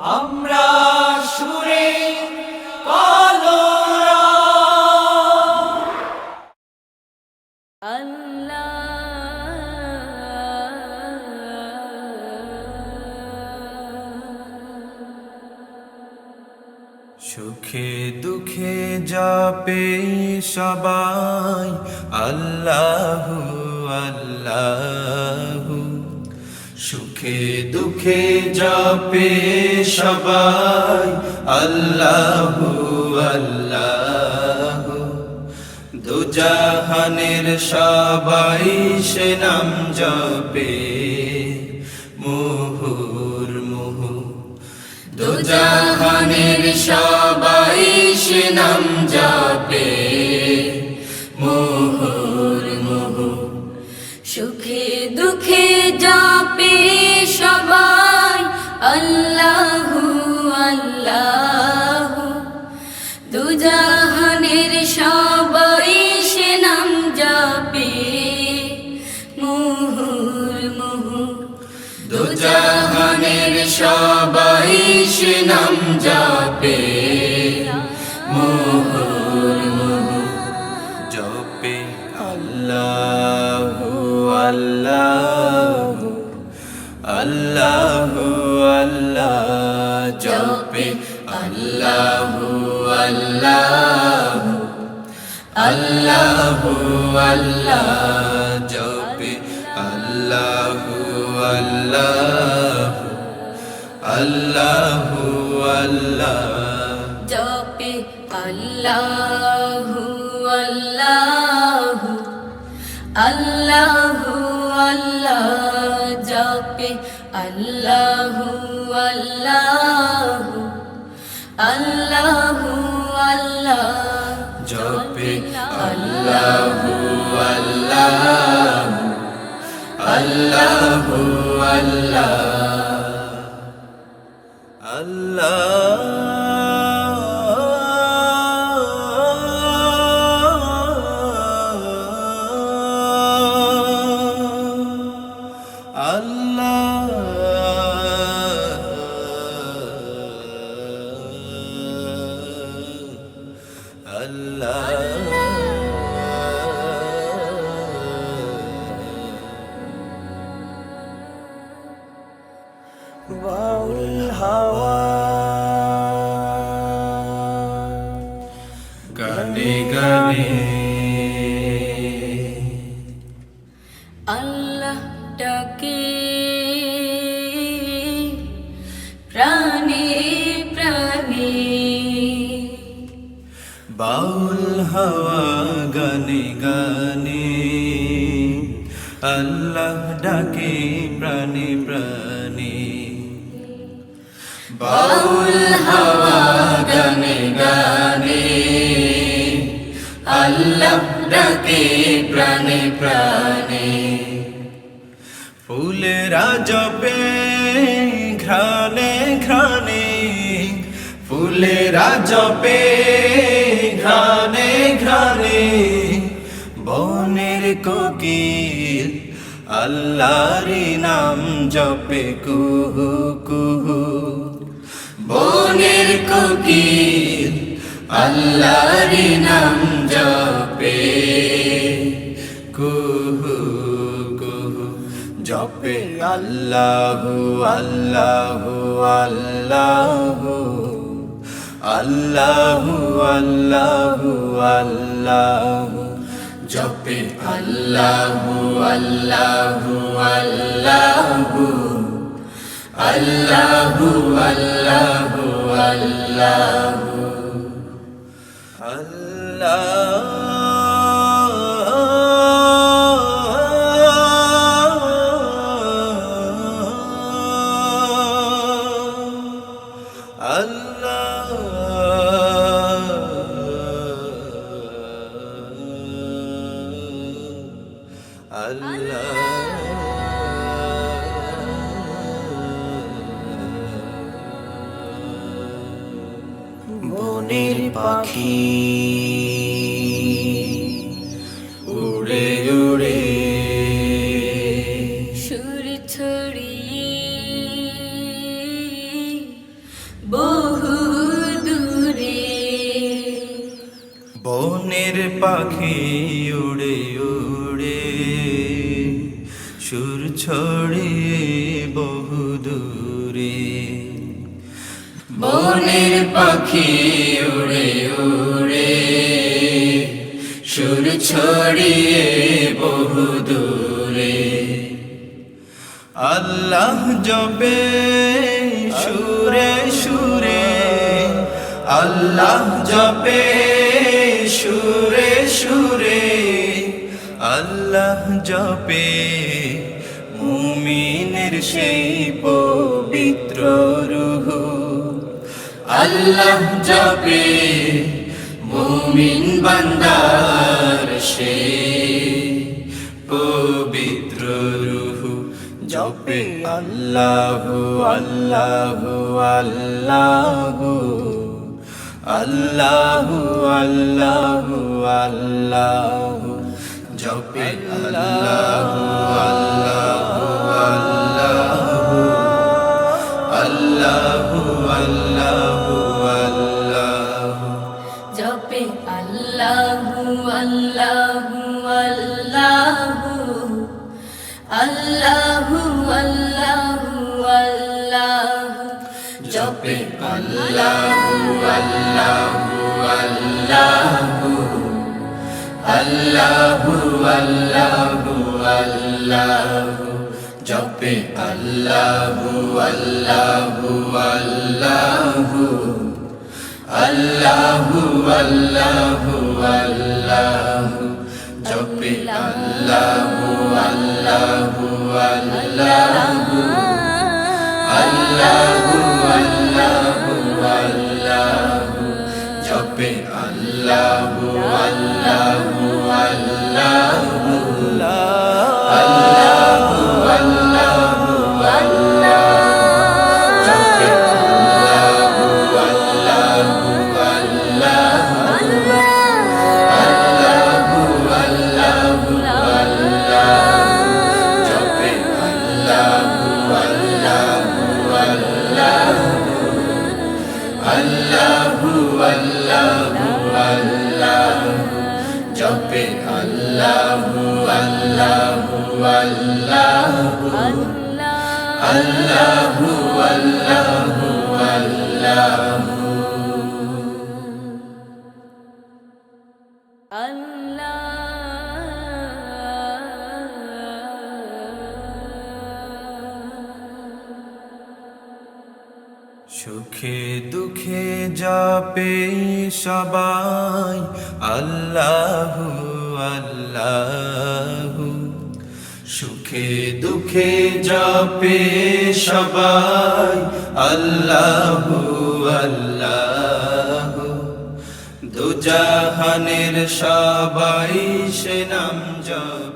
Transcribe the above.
আমরা সুরে কলরা সুখে দুঃখে যাবে সবাই আল্লাহু আল্লাহু সুখে দুঃখে যাবে সবাই আল্লাহু আল্লাহু দুজাহানের সবাই সে নাম জপে মুহুর্মুহু দুজাহানের সবাই সে নাম জপে মুহুর্মুহু সুখে দুঃখে যাবে সবাই আল্লাহু আল্লাহু দুজাহানের সবাই সে নাম জপে মুহুর্মুহু দুজাহানের সবাই সে নাম জপে মুহুর্মুহু জপে আল্লাহু আল্লাহু আল্লাহু আল্লাহ জপে আল্লাহু আল্লাহু আল্লাহু আল্লাহ জপে আল্লাহু আল্লাহু আল্লাহু আল্লাহ জপে আল্লাহু আল্লাহু আল্লাহু আল্লাহ জপে আল্লাহু আল্লাহু আল্লাহু আল্লাহ জপে আল্লাহু আল্লাহু আল্লাহু আল্লাহ বাউল হাওয়া গানে গানে আল্লাহ ডাকে প্রাণে প্রাণে বাউল হাওয়া গানে গানে আল্লাহ ডাকে প্রাণে প্রাণে বাউল হাওয়া গানে গানে আল্লাহ ডাকে প্রাণে প্রাণে ফুলেরা জপে ঘ্রাণে ঘ্রাণে ফুলেরা জপে ঘ্রাণে ঘ্রাণে বনের কোকিল আল্লাহরি নাম জপে কুহু কুহু বনের কোকিল আল্লাহরি নাম জপে কুহু কুহু জপে আল্লাহু আল্লাহু আল্লাহু আল্লাহু আল্লাহু আল্লাহু জপে আল্লাহু আল্লাহু আল্লাহু আল্লাহু আল্লাহু আল্লাহু বনের পাখি উড়ে উড়ে সুর ছড়িয়ে পাখি উড়ে উড়ে সুর ছড়িয়ে বহুদূরে বনের পাখি উড়ে উড়ে সুর ছড়িয়ে বহুদূরে আল্লাহ জপে সুরে সুরে আল্লাহ জপে সুরে সুরে আল্লাহ জপে মুমিনের সেই পবিত্র রূহ আল্লাহ জপে মুমিন বান্দার সেই পবিত্র রূহ জপে আল্লাহু আল্লাহু আল্লাহু আল্লাহু আল্লাহু আল্লাহু জপে আল্লাহু আল্লাহু আল্লাহু আল্লাহু আল্লাহু আল্লাহু জপে আল্লাহু আল্লাহু আল্লাহু আল্লাহু আল্লাহু আল্লাহু জপে আল্লাহু আল্লাহু আল্লাহু আল্লাহু আল্লাহু আল্লাহু জপে আল্লাহু আল্লাহু আল্লাহু আল্লাহু আল্লাহু আল্লাহু জপে আল্লাহু আল্লাহু আল্লাহু আল্লাহু আল্লাহু আল্লাহু জপে আল্লাহু আল্লাহু আল্লাহু আল্লাহু আল্লাহু আল্লাহু জপে আল্লাহু আল্লাহু আল্লাহু আল্লাহু আল্লাহু জপে আল্লাহু আল্লাহু আল্লাহু আল্লাহু আল্লাহু জপে আল্লাহু আল্লাহু আল্লাহু আল্লাহু আল্লাহু আল্লাহু সুখে দুঃখে জপে সবাই আল্লাহু আল্লাহু সুখে দুঃখে জপে সবাই আল্লাহু আল্লাহু দুজাহানের সবাই সে নাম জপে